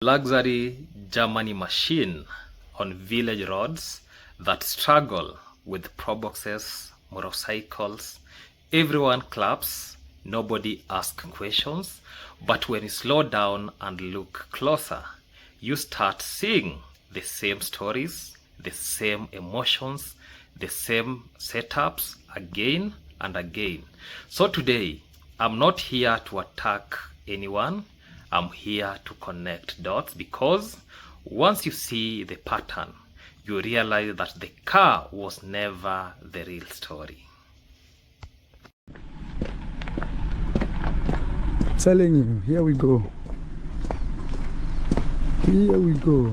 Luxury Germany machine on village roads that struggle with proboxes, motorcycles. Everyone claps, nobody asks questions, but when you slow down and look closer, you start seeing the same stories, the same emotions, the same setups again and again. So today, I'm not here to attack anyone. I'm here to connect dots, because once you see the pattern, you realize that the car was never the real story. Telling you, here we go. Here we go.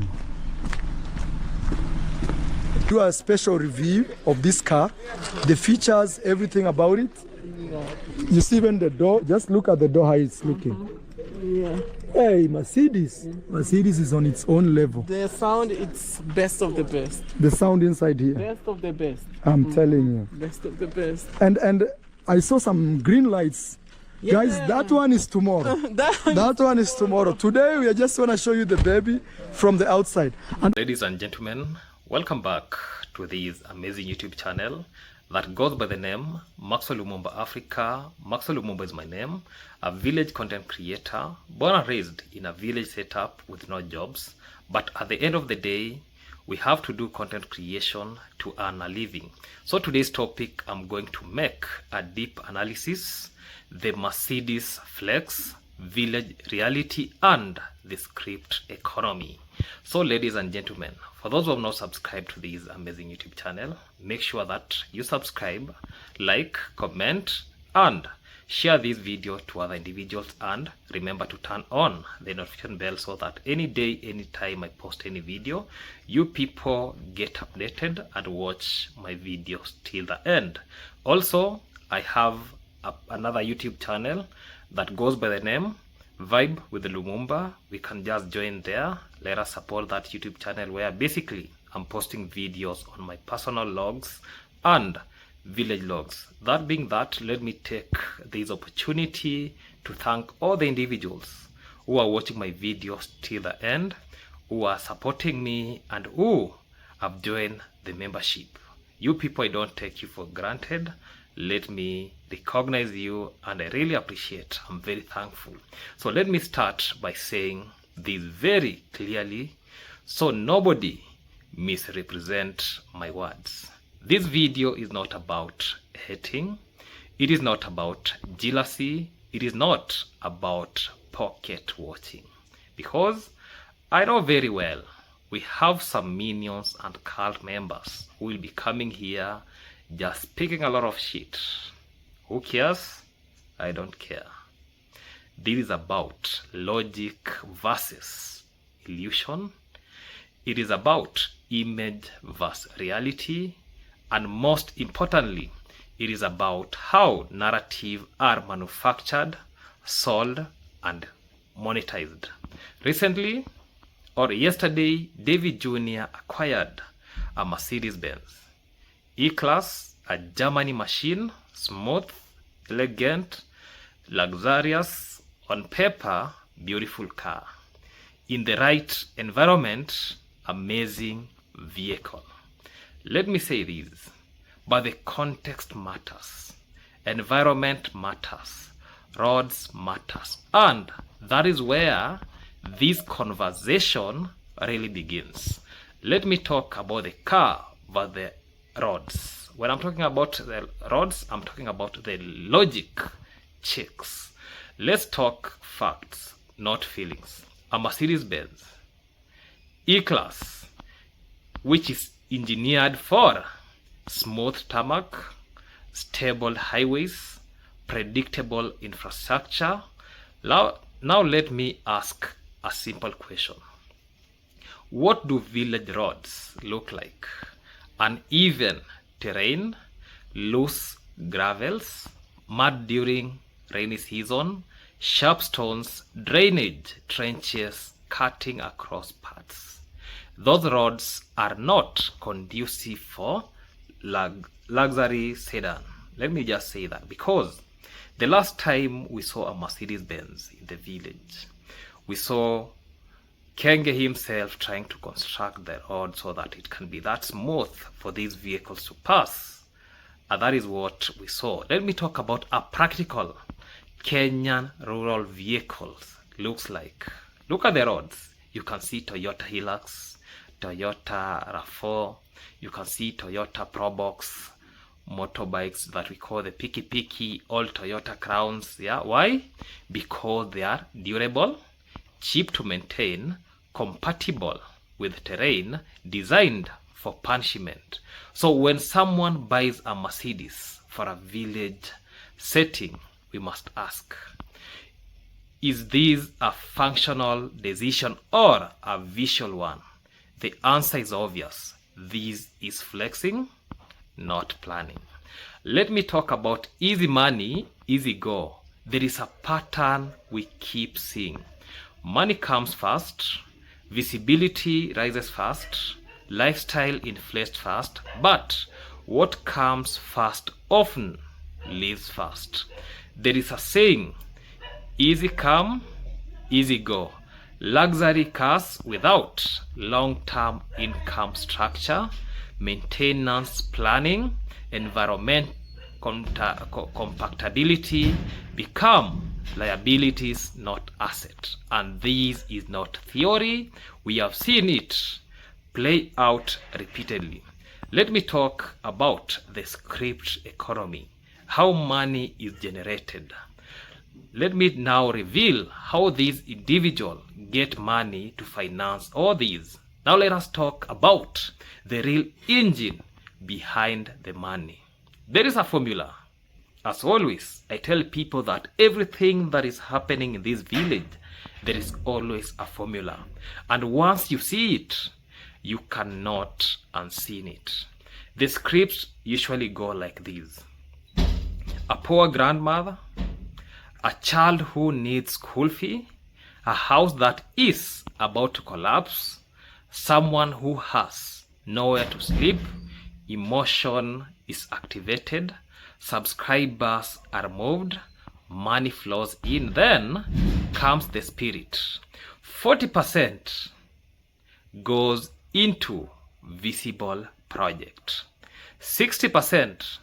Do a special review of this car, the features, everything about it. You see when the door, just look at the door how it's looking. Yeah. Hey, Mercedes. Mercedes is on its own level. The sound, it's best of the best. The sound inside here. Best of the best. I'm telling you. Best of the best. And I saw some green lights. Yeah. Guys, that one is tomorrow. That one is tomorrow. Today we are just want to show you the baby from the outside. And Ladies and gentlemen, welcome back to this amazing YouTube channel that goes by the name Maxwell Lumumba Africa. Maxwell Lumumba is my name, a village content creator, born and raised in a village setup with no jobs. But at the end of the day, we have to do content creation to earn a living. So today's topic, I'm going to make a deep analysis, the Mercedes Flex, village reality, and the script economy. So ladies and gentlemen, for those who have not subscribed to this amazing YouTube channel, make sure that you subscribe, like, comment, and share this video to other individuals, and remember to turn on the notification bell so that any day, anytime I post any video, you people get updated and watch my videos till the end. Also, I have another YouTube channel that goes by the name Vibe with the Lumumba. We can just join there. Let us support that YouTube channel, where basically I'm posting videos on my personal logs and village logs. That being that, let me take this opportunity to thank all the individuals who are watching my videos till the end, who are supporting me, and who have joined the membership. You people, I don't take you for granted. Let me recognize you, and I really appreciate. I'm very thankful. So let me start by saying this very clearly, so nobody misrepresent my words. This video is not about hating. It is not about jealousy. It is not about pocket watching, because I know very well we have some minions and cult members who will be coming here just speaking a lot of shit. Who cares? I don't care. This is about logic versus illusion. It is about image versus reality. And most importantly, it is about how narratives are manufactured, sold, and monetized. Recently, or yesterday, Davy Jr. acquired a Mercedes-Benz E-Class, a Germany machine, smooth, elegant, luxurious, on paper, beautiful car. In the right environment, amazing vehicle. Let me say this, but the context matters, environment matters, roads matters, and that is where this conversation really begins. Let me talk about the car but the roads. When I'm talking about the roads, I'm talking about the logic checks. Let's talk facts, not feelings. A Mercedes-Benz E-Class, which is engineered for smooth tarmac, stable highways, predictable infrastructure. Now let me ask a simple question. What do village roads look like? Uneven terrain, loose gravels, mud during rainy season, sharp stones, drainage, trenches cutting across paths. Those roads are not conducive for luxury sedan. Let me just say that, because the last time we saw a Mercedes-Benz in the village, we saw Kenge himself trying to construct the road so that it can be that smooth for these vehicles to pass. And that is what we saw. Let me talk about a practical Kenyan rural vehicles looks like. Look at the roads. You can see Toyota Hilux, Toyota RAV4, you can see Toyota Probox, motorbikes that we call the Piki, all Toyota Crowns. Yeah, why? Because they are durable, cheap to maintain, compatible with terrain, designed for punishment. So when someone buys a Mercedes for a village setting, we must ask, is this a functional decision or a visual one? The answer is obvious. This is flexing, not planning. Let me talk about easy money, easy go. There is a pattern we keep seeing. Money comes first, visibility rises fast, lifestyle inflates fast, but what comes first often leaves first. There is a saying, easy come, easy go. Luxury cars without long-term income structure, maintenance planning, environment compactability become liabilities, not assets. And this is not theory. We have seen it play out repeatedly. Let me talk about the script economy, how money is generated. Let me now reveal how these individuals get money to finance all these. Now let us talk about the real engine behind the money. There is a formula. As always, I tell people that everything that is happening in this village, there is always a formula. And once you see it, you cannot unseen it. The scripts usually go like this. A poor grandmother, a child who needs school fee, a house that is about to collapse, someone who has nowhere to sleep, emotion is activated, subscribers are moved, money flows in, then comes the spirit. 40% goes into visible project. 60%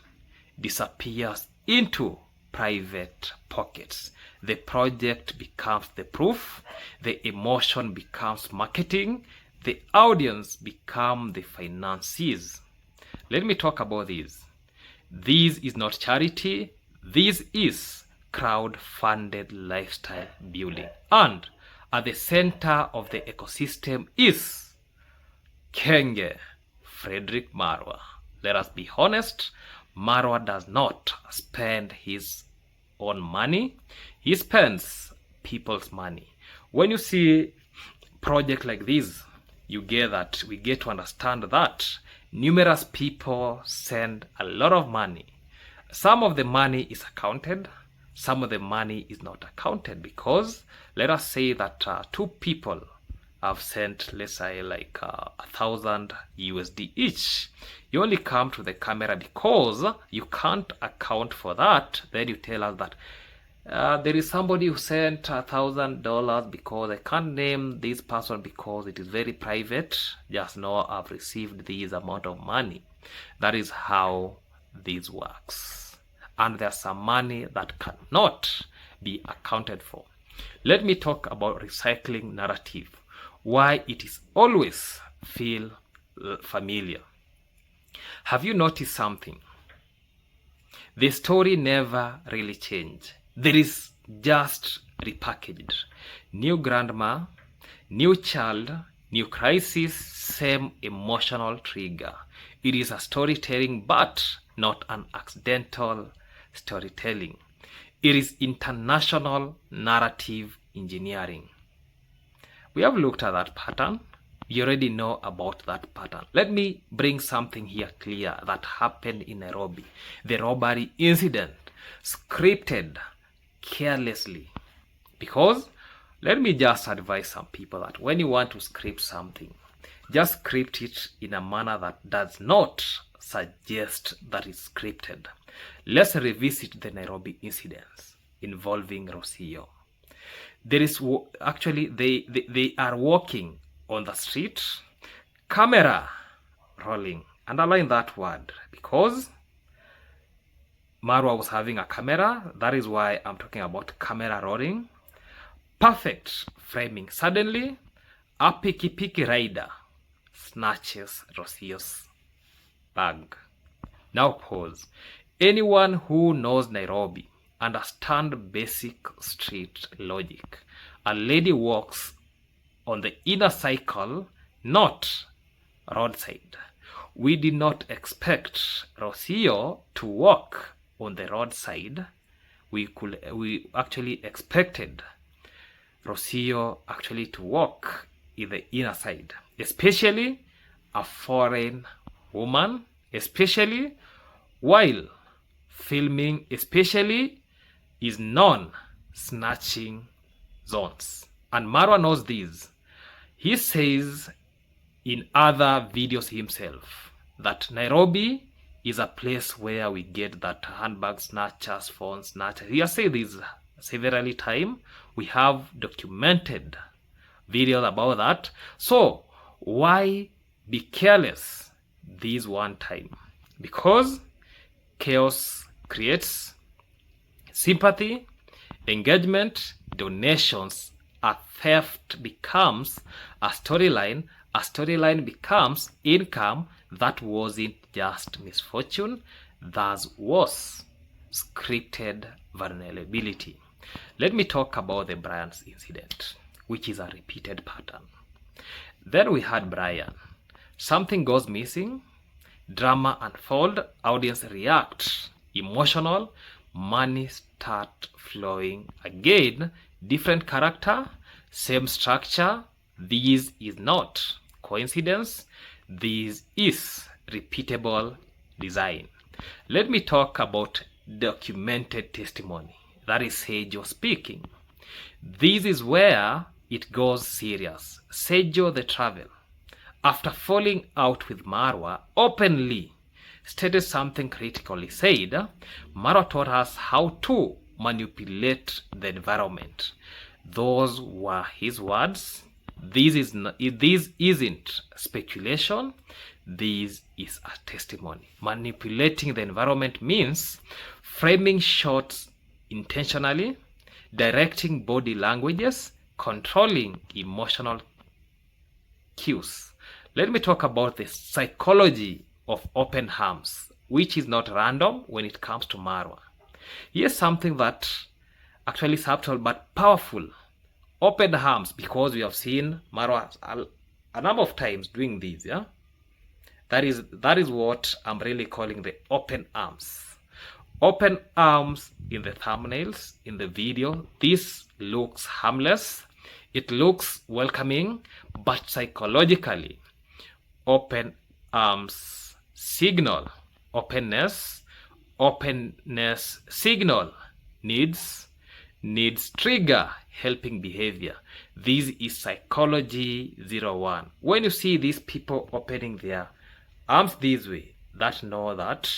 disappears into private pockets. The project becomes the proof, the emotion becomes marketing, the audience become the financiers. Let me talk about this. This is not charity, this is crowd-funded lifestyle building. And at the center of the ecosystem is Kenge Frederick Marwa. Let us be honest, Marwa does not spend his own money, he spends people's money. When you see project like this, we get to understand that numerous people send a lot of money. Some of the money is accounted, some of the money is not accounted, because let us say that two people have sent, let's say, like 1,000 USD each. You only come to the camera because you can't account for that. Then you tell us that there is somebody who sent $1,000 because I can't name this person because it is very private. Just know I've received this amount of money. That is how this works. And there's some money that cannot be accounted for. Let me talk about recycling narrative. Why it is always feel familiar. Have you noticed something? The story never really changed. There is just repackaged. New grandma, new child, new crisis, same emotional trigger. It is a storytelling, but not an accidental storytelling. It is international narrative engineering. We have looked at that pattern. You already know about that pattern. Let me bring something here clear that happened in Nairobi. The robbery incident, scripted carelessly. Because, let me just advise some people that when you want to script something, just script it in a manner that does not suggest that it's scripted. Let's revisit the Nairobi incidents involving Rocio. There is actually they are walking on the street, camera rolling. Underline that word, because Marwa was having a camera. That is why I'm talking about camera rolling. Perfect framing. Suddenly, a piki rider snatches Rocio's bag. Now pause. Anyone who knows Nairobi understands basic street logic. A lady walks on the inner cycle, not roadside. We did not expect Rocio to walk on the roadside. We actually expected Rocio actually to walk in the inner side, especially a foreign woman, especially while filming, especially is non-snatching zones. And Marwa knows this. He says in other videos himself that Nairobi is a place where we get that handbag snatchers, phone snatchers. He has said this several times. We have documented videos about that. So why be careless this one time? Because chaos creates sympathy, engagement, donations. A theft becomes a storyline becomes income. That wasn't just misfortune, that was scripted vulnerability. Let me talk about the Brian's incident, which is a repeated pattern. Then we had Brian. Something goes missing, drama unfold, audience react, emotional, money start flowing. Again, different character, same structure. This is not coincidence. This is repeatable design. Let me talk about documented testimony. That is Sejo speaking. This is where it goes serious. Sejo the travel, after falling out with Marwa, openly stated something critical. He said, Marwa taught us how to manipulate the environment. Those were his words. This isn't speculation. This is a testimony. Manipulating the environment means framing shots intentionally, directing body languages, controlling emotional cues. Let me talk about the psychology of open arms, which is not random when it comes to Marwa. Here's something that actually subtle but powerful. Open arms, because we have seen Marwa a number of times doing this. Yeah, that is what I'm really calling the open arms. Open arms in the thumbnails, in the video. This looks harmless. It looks welcoming, but psychologically, open arms signal openness. Openness signal needs trigger helping behavior. This is psychology 01. When you see these people opening their arms this way, that know that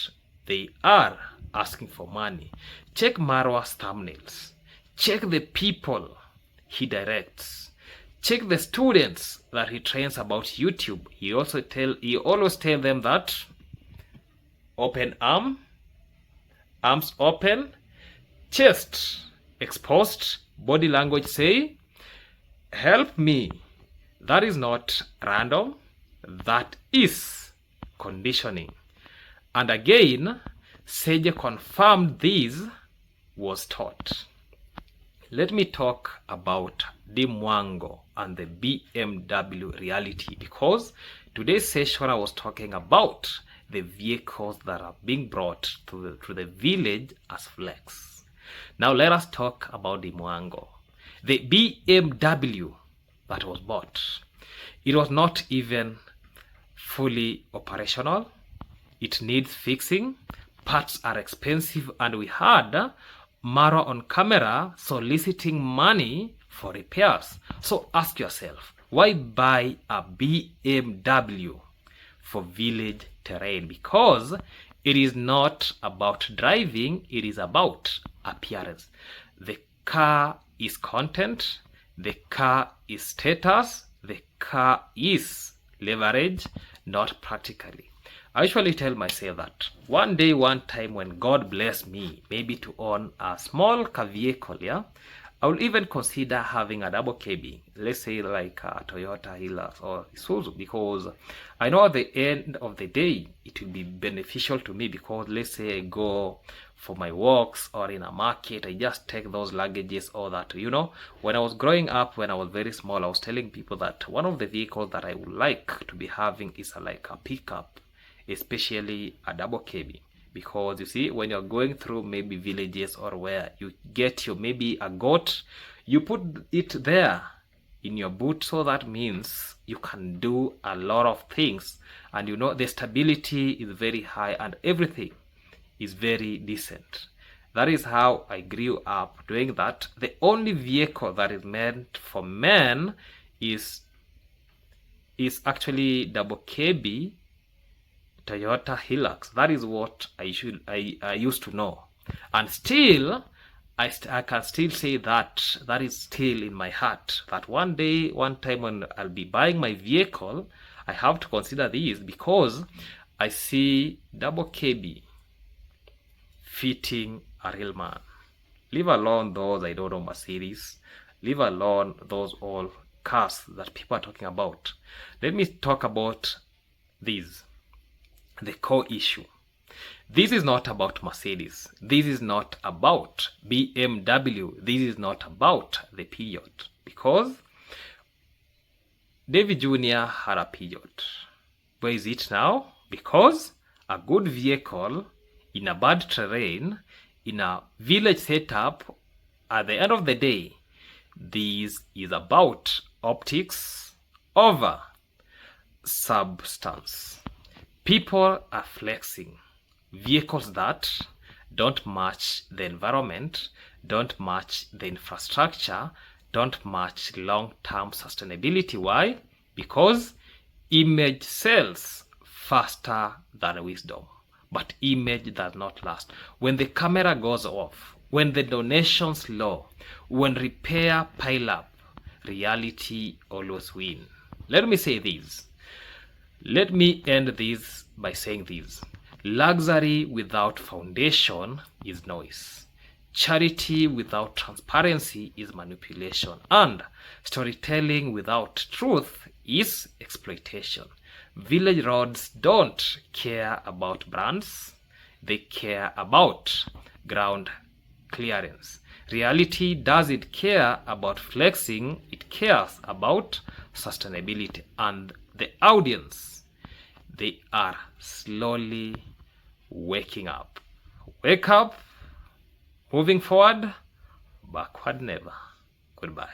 they are asking for money. Check Marwa's thumbnails. Check the people he directs. Check the students that he trains about YouTube. He always tell them that open arms open, chest exposed, body language say, help me. That is not random. That is conditioning. And again, Seje confirmed this was taught. Let me talk about Dimwango and the BMW reality, because today's session I was talking about the vehicles that are being brought to the village as flex. Now let us talk about Dimwango. The BMW that was bought, it was not even fully operational. It needs fixing. Parts are expensive, and we had Marwa on camera soliciting money for repairs. So ask yourself, why buy a BMW for village terrain? Because it is not about driving, it is about appearance. The car is content, the car is status, the car is leverage, not practically. I usually tell myself that one day, one time when God bless me, maybe to own a small car vehicle, yeah, I will even consider having a double cabin, let's say like a Toyota Hilux or Isuzu, because I know at the end of the day it will be beneficial to me, because let's say I go for my walks or in a market, I just take those luggages or that, you know. When I was growing up, when I was very small, I was telling people that one of the vehicles that I would like to be having is like a pickup, especially a double cabin. Because you see, when you're going through maybe villages or where you get your maybe a goat, you put it there in your boot, so that means you can do a lot of things, and you know the stability is very high and everything is very decent. That is how I grew up doing that. The only vehicle that is meant for men is actually double KB Toyota Hilux. That is what I used to know, and still I can still say that that is still in my heart, that one day, one time when I'll be buying my vehicle, I have to consider these, because I see double KB fitting a real man. Leave alone those, I don't know, Mercedes. Leave alone those all cars that people are talking about. Let me talk about these. The core issue. This is not about Mercedes. This is not about BMW. This is not about the Peugeot. Because Davy Jr. had a Peugeot. Where is it now? Because a good vehicle in a bad terrain, in a village setup, at the end of the day, this is about optics over substance. People are flexing vehicles that don't match the environment, don't match the infrastructure, don't match long-term sustainability. Why? Because image sells faster than wisdom, but image does not last. When the camera goes off, when the donations low, when repair pile up, reality always wins. Let me say this. Let me end this by saying this. Luxury without foundation is noise. Charity without transparency is manipulation. And storytelling without truth is exploitation. Village roads don't care about brands. They care about ground clearance. Reality doesn't care about flexing. It cares about sustainability. And the audience, they are slowly waking up. Wake up, moving forward, backward never. Goodbye.